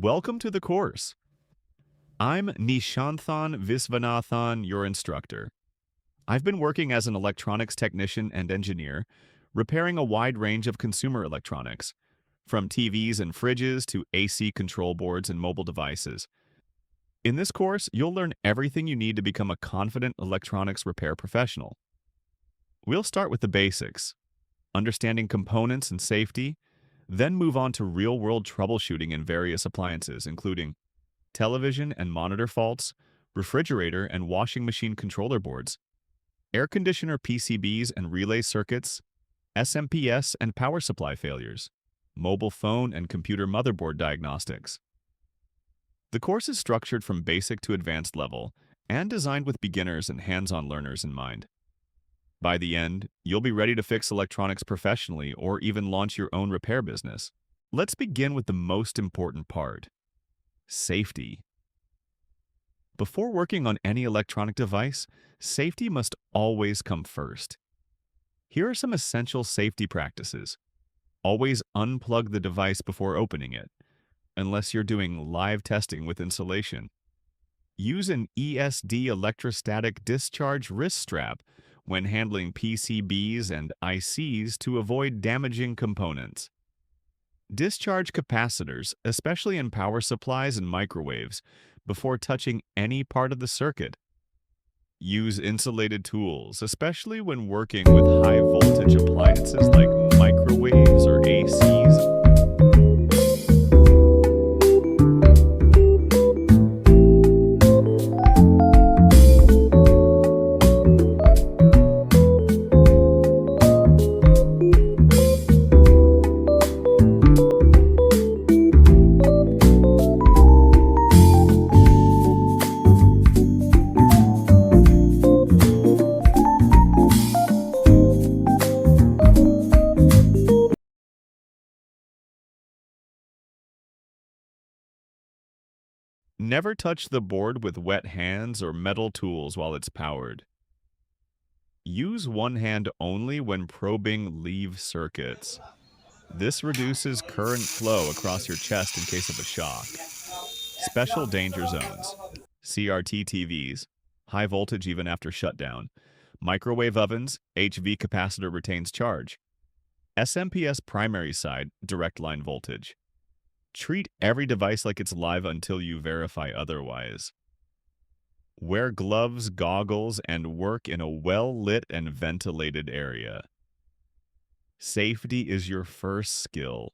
Welcome to the course. I'm Nishanthan Visvanathan, your instructor. I've been working as an electronics technician and engineer, repairing a wide range of consumer electronics, from TVs and fridges to AC control boards and mobile devices. In this course, you'll learn everything you need to become a confident electronics repair professional. We'll start with the basics, understanding components and safety, then move on to real-world troubleshooting in various appliances, including television and monitor faults, refrigerator and washing machine controller boards, air conditioner PCBs and relay circuits, SMPS and power supply failures, mobile phone and computer motherboard diagnostics. The course is structured from basic to advanced level and designed with beginners and hands-on learners in mind. By the end, you'll be ready to fix electronics professionally or even launch your own repair business. Let's begin with the most important part: safety. Before working on any electronic device, safety must always come first. Here are some essential safety practices. Always unplug the device before opening it, unless you're doing live testing with insulation. Use an ESD electrostatic discharge wrist strap when handling PCBs and ICs to avoid damaging components. Discharge capacitors, especially in power supplies and microwaves, before touching any part of the circuit. Use insulated tools, especially when working with high-voltage appliances like microwaves or ACs. Never touch the board with wet hands or metal tools while it's powered. Use one hand only when probing leave circuits. This reduces current flow across your chest in case of a shock. Special danger zones: CRT TVs, high voltage even after shutdown; microwave ovens, HV capacitor retains charge; SMPS primary side, direct line voltage. Treat every device like it's live until you verify otherwise. Wear gloves, goggles, and work in a well-lit and ventilated area. Safety is your first skill.